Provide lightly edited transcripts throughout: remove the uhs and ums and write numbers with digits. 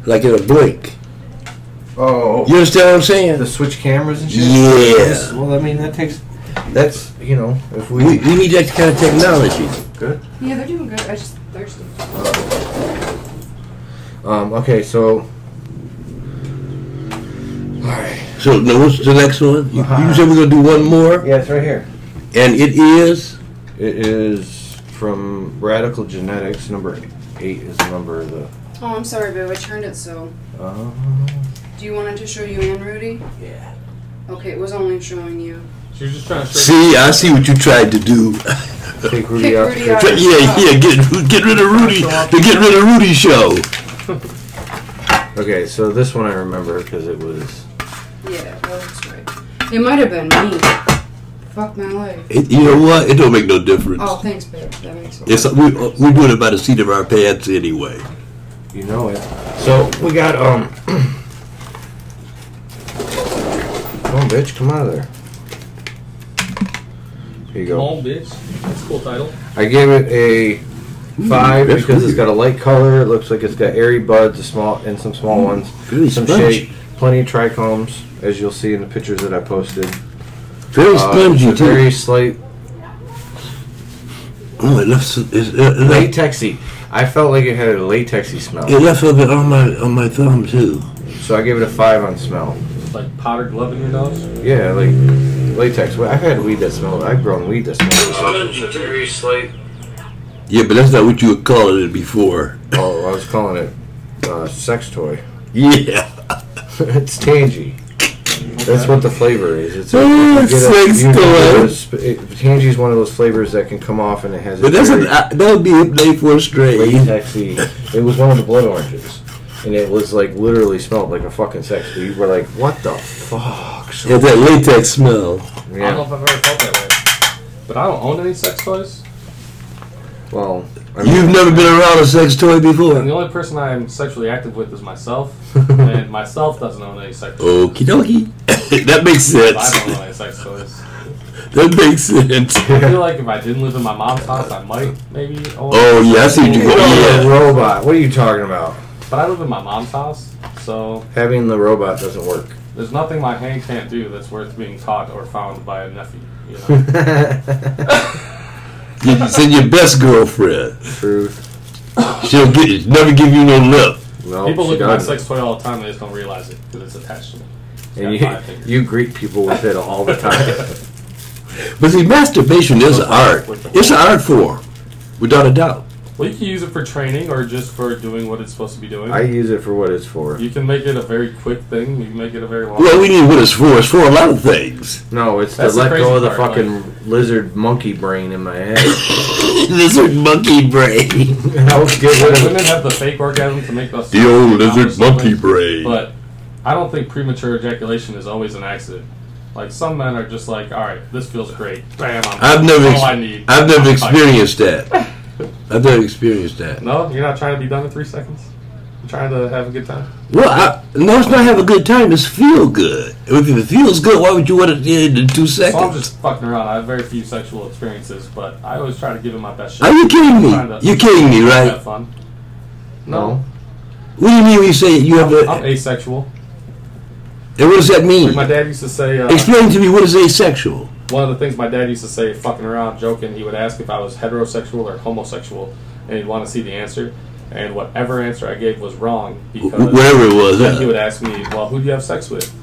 like in a blink. Oh, you understand what I'm saying? The switch cameras and shit. Yeah. Well, I mean that's you know, if we need that kind of technology. Good. Yeah, they're doing good. I just thirsty. Okay, so. Alright. So, now what's the next one? You said we're going to do one more? Yeah, it's right here. And it is? It is from Radical Genetics. Number 8 is the number of the... Oh, I'm sorry, babe. I turned it so... Do you want it to show you and Rudy? Yeah. Okay, it was only showing you. She was just trying to show See, I see what you tried to do. Take Rudy out. Get rid of Rudy. To get rid of Rudy's show. Okay, so this one I remember because it was... Yeah, that's right. It might have been me. Fuck my life. You know what? It don't make no difference. Oh, thanks, babe. That makes sense. We're doing it by the seat of our pants anyway. You know it. So, we got, Come on, bitch. Come out of there. Here you go. Come on, bitch. That's a cool title. I gave it a 5 because it's got a light color. It looks like it's got airy buds, some small ones, really some shape, plenty of trichomes, as you'll see in the pictures that I posted. Very spongy too. Very slight. Oh, it left latexy. I felt like it had a latexy smell. It left a bit on my thumb too. So I gave it a 5 on smell. Like powdered glove in your nose? Yeah, like latex. Well, I've had weed that smells. I've grown weed that smells. Very slight. Yeah, but that's not what you were calling it before. Oh, I was calling it sex toy. Yeah. It's tangy. That's what the flavor is. It's sex toy. Tangy is one of those flavors that can come off, and it has. But that would be a name for a strain. Latexy. It was one of the blood oranges, and it was like literally smelled like a fucking sex toy. You were like, "What the fuck?" So that latex smell. Yeah. I don't know if I've ever felt that way, but I don't own any sex toys. Well, you've never been around a sex toy before. And the only person I'm sexually active with is myself, and myself doesn't own any sex toys. Okie dokie. That makes sense. I don't own any sex toys. That makes sense. I feel like if I didn't live in my mom's house, I might maybe own. Oh yeah, I see what you go. Yeah, robot. What are you talking about? But I live in my mom's house, so having the robot doesn't work. There's nothing my hand can't do that's worth being taught or found by a nephew. You know. You send your best girlfriend. Truth. She'll never give you no lip. No, people look at my sex toy all the time, they just don't realize it because it's attached to me. And you greet people with it all the time. But see, masturbation is an art. It's an art form, without a doubt. Well, you can use it for training or just for doing what it's supposed to be doing. I use it for what it's for. You can make it a very quick thing. You can make it a very long. Well, we need what it's for. It's for a lot of things. No, it's to let go of the fucking lizard monkey brain in my head. Lizard monkey brain. Women have the fake orgasm to make us. The old lizard monkey brain. But I don't think premature ejaculation is always an accident. Like some men are just like, all right, this feels great. Bam! I've never experienced that. I've never experienced that. No, you're not trying to be done in 3 seconds. You're trying to have a good time. Well, no, it's not have a good time. It's feel good. If it feels good, why would you want it in 2 seconds? So I'm just fucking around. I have very few sexual experiences, but I always try to give it my best shot. Are you kidding me? You're kidding me, right? Have fun. No. What do you mean when you say you have I'm asexual. And what does that mean? Like my dad used to say... explain to me, what is asexual? One of the things my dad used to say, fucking around, joking, he would ask if I was heterosexual or homosexual, and he'd want to see the answer. And whatever answer I gave was wrong, because... Whatever it was. Then he would ask me, well, who do you have sex with?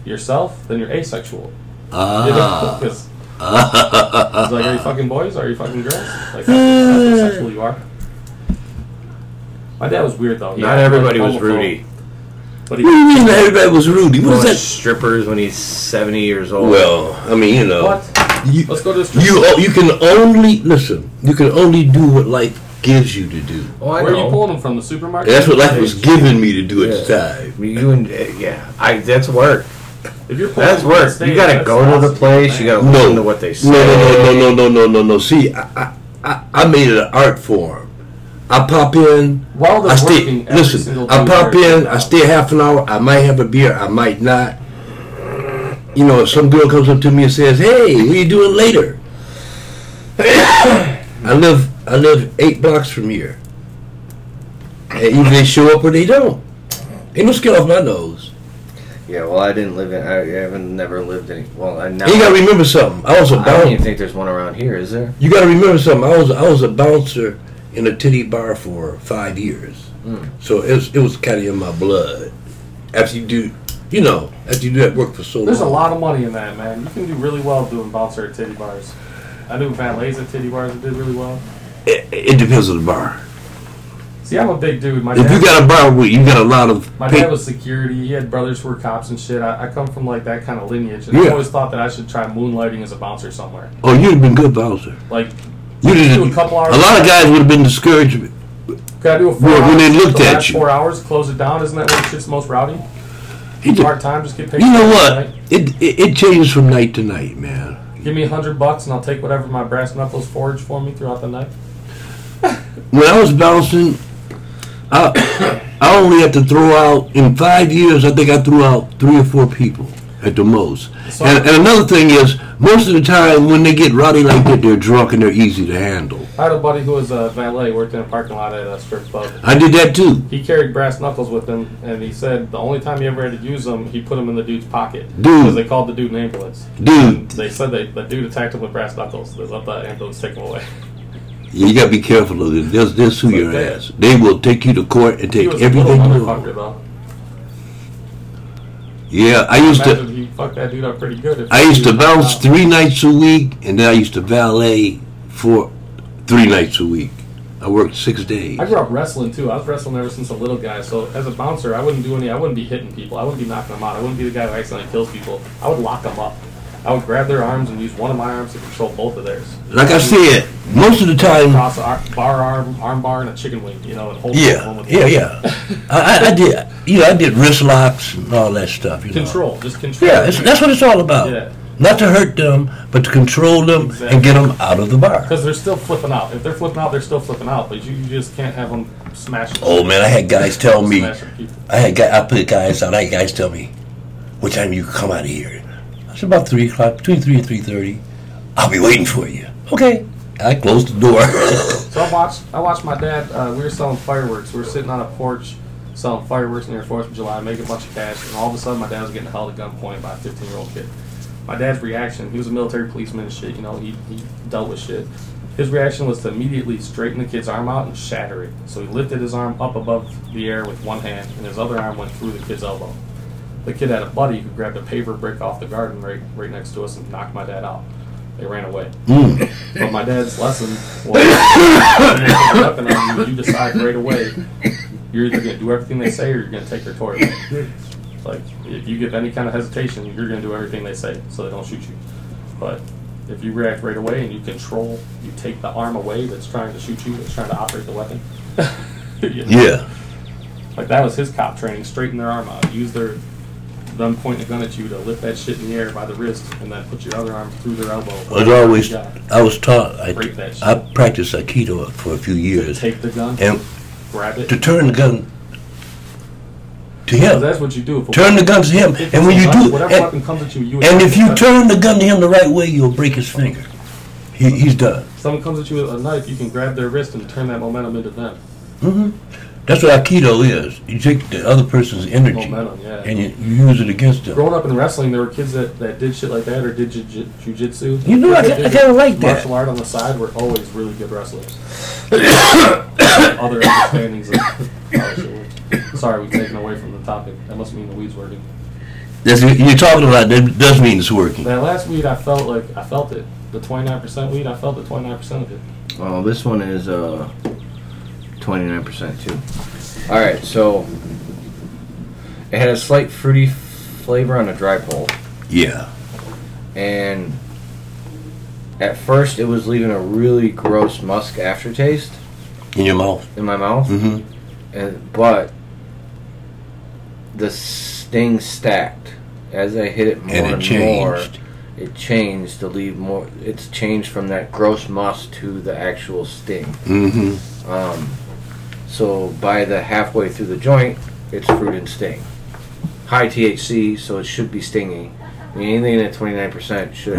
Yourself? Then you're asexual. Ah. You know, because... He's like, are you fucking boys or are you fucking girls? Like, that's how sexual you are. My dad was weird, though. Not everybody was Rudy. What do you mean everybody was Rudy? What is that? Strippers when he's 70 years old. Well, I mean, you know. What? Let's go to the strip. You can only, listen, you can only do what life gives you to do. Oh, I Where know. are you pulling them from, the supermarket? That's what life was giving me to do at the time. That's work. If you're that's work. You gotta go to the place. You gotta listen to what they say. No. See, I made it an art form. I pop in. While they're working, listen, I pop in. I stay half an hour. I might have a beer. I might not. You know, if some girl comes up to me and says, "Hey, what are you doing later?" I live 8 blocks from here. And either they show up or they don't. Ain't no skin off my nose. Yeah, well, I didn't live in. I haven't never lived in. Well, I now. You gotta remember something. I don't even think there's one around here, is there? You gotta remember something. I was a bouncer in a titty bar for 5 years, so it was kind of in my blood. After you do that work for so long. There's a lot of money in that, man. You can do really well doing bouncer at titty bars. I knew valets at titty bars that did really well. It depends on the bar. See, I'm a big dude. If you got a bar where you got a lot of... My dad was security. He had brothers who were cops and shit. I come from like that kind of lineage. And I always thought that I should try moonlighting as a bouncer somewhere. Oh, you'd have been a good bouncer. Like, you do a couple hours. A lot of guys would have been discouraged could I do a 4 hours, when they looked the at last you. 4 hours, close it down. Isn't that when shit's most rowdy? Part time, just get paid. You know what? It changes from night to night, man. Give me $100 and I'll take whatever my brass knuckles forage for me throughout the night. When I was bouncing, I only had to throw out, in 5 years, I think I threw out 3 or 4 people at the most. So and another thing is, most of the time when they get rowdy like that, they're drunk and they're easy to handle. I had a buddy who was a valet, worked in a parking lot at a strip club. I did that too. He carried brass knuckles with him, and he said the only time he ever had to use them, he put them in the dude's pocket. Dude. Because they called the dude an ambulance. Dude. And they said the dude attacked him with brass knuckles. They let the ambulance take him away. Yeah, you gotta be careful though. They'll sue your ass. They will take you to court and take everything you motherfucker, though. Yeah, I used to. He fucked that dude up pretty good. I used to bounce 3 nights a week, and then I used to valet for 3 nights a week. I worked 6 days. I grew up wrestling too. I was wrestling ever since a little guy. So as a bouncer, I wouldn't be hitting people. I wouldn't be knocking them out. I wouldn't be the guy who accidentally kills people. I would lock them up. I would grab their arms and use one of my arms to control both of theirs. Like I said, most of the time. Cross a arm bar, and a chicken wing. And hold yeah. I did. I did wrist locks and all that stuff. Control, just control. Yeah, that's what it's all about. Yeah. Not to hurt them, but to control them and get them out of the bar. Because they're still flipping out. If they're flipping out, they're still flipping out. But you just can't have them smash. Oh man, I had guys tell me. I put guys out. I had guys tell me, "What time you come out of here?" I said about 3 o'clock, between 3 and 3:30. I'll be waiting for you. Okay. I closed the door. So I watched my dad. We were selling fireworks. We were sitting on a porch selling fireworks near 4th of July, making a bunch of cash, and all of a sudden my dad was getting held at gunpoint by a 15-year-old kid. My dad's reaction, he was a military policeman and shit, he dealt with shit. His reaction was to immediately straighten the kid's arm out and shatter it. So he lifted his arm up above the air with one hand, and his other arm went through the kid's elbow. The kid had a buddy who grabbed a paver brick off the garden right next to us and knocked my dad out. They ran away. But my dad's lesson was, when they put a weapon on you, you decide right away, you're either going to do everything they say or you're going to take their toy away. Like, if you give any kind of hesitation, you're going to do everything they say so they don't shoot you. But if you react right away and you take the arm away that's trying to shoot you, that's trying to operate the weapon. Yeah. Like, that was his cop training. Straighten their arm out. Use them pointing a gun at you to lift that shit in the air by the wrist and then put your other arm through their elbow. I was taught, I practiced Aikido for a few years. Take the gun and grab it. To turn the gun to him. That's what you do. Turn the gun to him. And when you do, whatever weapon comes at you, and if you turn the gun to him the right way, you'll break his finger. He's done. If someone comes at you with a knife, you can grab their wrist and turn that momentum into them. Mm-hmm. That's what Aikido is. You take the other person's energy and you use it against them. Growing up in wrestling, there were kids that did shit like that or did jiu-jitsu. I kind of like that. Martial art on the side were always really good wrestlers. Other understandings of how shit works. Sorry, we've taken away from the topic. That must mean the weed's working. You're talking about that does mean it's working. That last weed, I felt it. The 29% weed, I felt the 29% of it. Well, this one is 29% too. Alright, so it had a slight fruity flavor on the dry pull. Yeah. And at first it was leaving a really gross musk aftertaste. In your mouth? In my mouth. Mm-hmm. But the sting stacked. As I hit it more and more, it changed to leave more. It's changed from that gross musk to the actual sting. Mm-hmm. So by the halfway through the joint, it's fruit and sting. High THC, so it should be stingy. I mean, anything at 29% should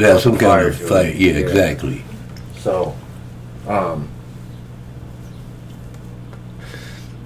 have some kind of fire. Yeah, exactly. So,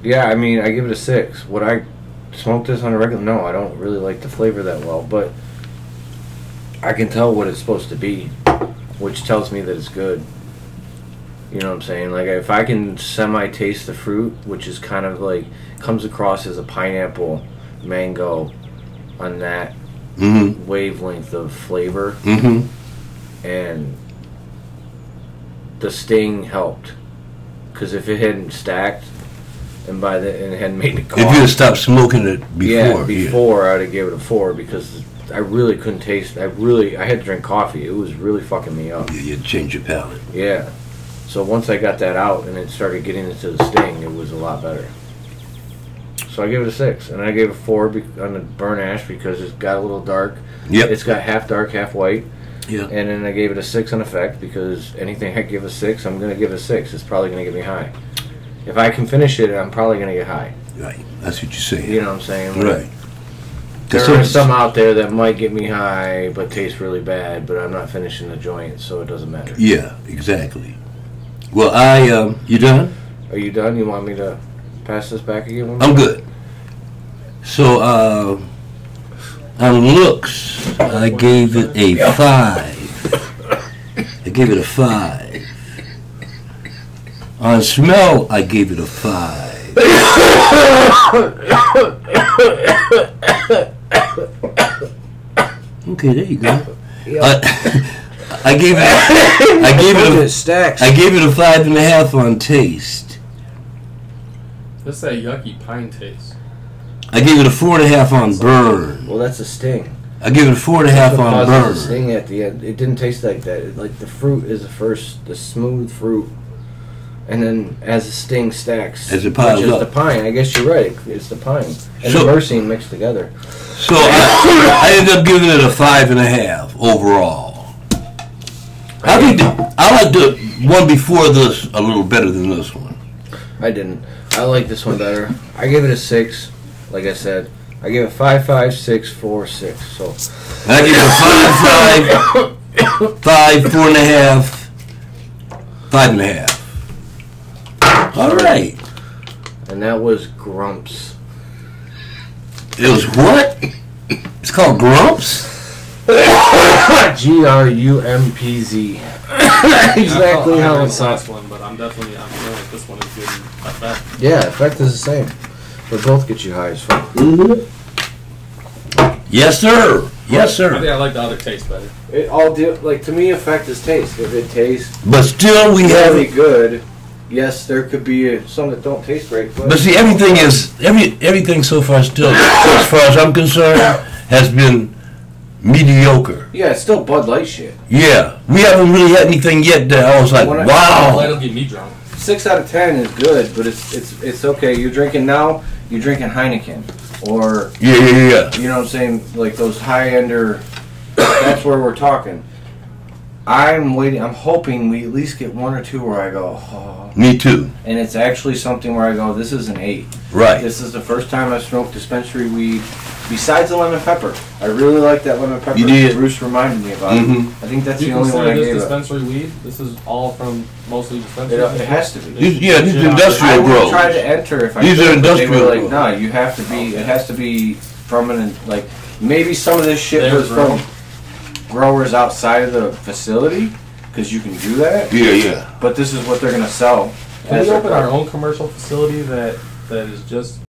yeah, I mean, I give it a 6. Would I smoke this on a regular? No, I don't really like the flavor that well, but I can tell what it's supposed to be, which tells me that it's good. You know what I'm saying? Like, if I can semi-taste the fruit, which is kind of like, comes across as a pineapple, mango, on that wavelength of flavor, and the sting helped. Because if it hadn't stacked, and it hadn't made it cough, if you had stopped smoking it before, I'd have gave it a 4, because I really couldn't taste. I had to drink coffee. It was really fucking me up. Yeah, you'd change your palate. Yeah. So once I got that out and it started getting into the sting, it was a lot better. So I gave it a 6, and I gave it a 4 on the burn ash because it's got a little dark. Yep. It's got half dark, half white. Yeah. And then I gave it a 6 on effect because anything I give a 6, I'm going to give it a 6. It's probably going to get me high. If I can finish it, I'm probably going to get high. Right. That's what you're saying. You know what I'm saying? Right. There are some out there that might get me high but taste really bad, but I'm not finishing the joint, so it doesn't matter. Yeah, exactly. Well, you done? Are you done? You want me to pass this back again? I'm good. So, on looks, I gave it a 5. I gave it a 5. On smell, I gave it a 5. Okay, there you go. I gave it a 5.5 on taste. That's that yucky pine taste. I gave it a 4.5 on burn. Well, that's a sting. I give it a 4.5 on burn. The sting at the end. It didn't taste like that. Like the fruit is the smooth fruit, and then as the sting stacks, as it piles up, the pine. I guess you're right. It's the pine and the myrcene mixed together. So I ended up giving it a 5.5 overall. I like the one before this a little better than this one. I didn't. I like this one better. I gave it a 6. Like I said, I gave it 5, 5, 6, 4, 6. So I give it a 5, 5, 4.5, 5.5. All right. And that was Grumps. It was what? It's called Grumps? Grumpz. Exactly how it's last one, but I'm feeling like this one is good. Effect. Yeah, effect is the same. They both get you high as fuck. Yes, sir. Yes, sir. I think I like the other taste better. It all to me, effect is taste. If it tastes, but still we have really good. Yes, there could be some that don't taste great. But see, everything so far still, as far as I'm concerned, has been mediocre. Yeah, it's still Bud Light shit. Yeah, we haven't really had anything yet that I was like, wow. Bud Light'll get me drunk. 6 out of 10 is good, but it's okay. You're drinking Heineken, or yeah. You know what I'm saying? Like those high-ender. That's where we're talking. I'm waiting. I'm hoping we at least get 1 or 2 where I go, oh. Me too. And it's actually something where I go, this is an 8. Right. This is the first time I've smoked dispensary weed besides the lemon pepper. I really like that lemon pepper. You did. Bruce reminded me about it. I think that's the only one I gave. Dispensary weed? This is all from mostly dispensary. It has to be. These are industrial grows. I tried to enter if I These could, are industrial. They were like, no, you have to be. It has to be from like maybe some of this shit was from growers outside of the facility because you can do that. Yeah. But this is what they're gonna sell. Can we open our own commercial facility that is just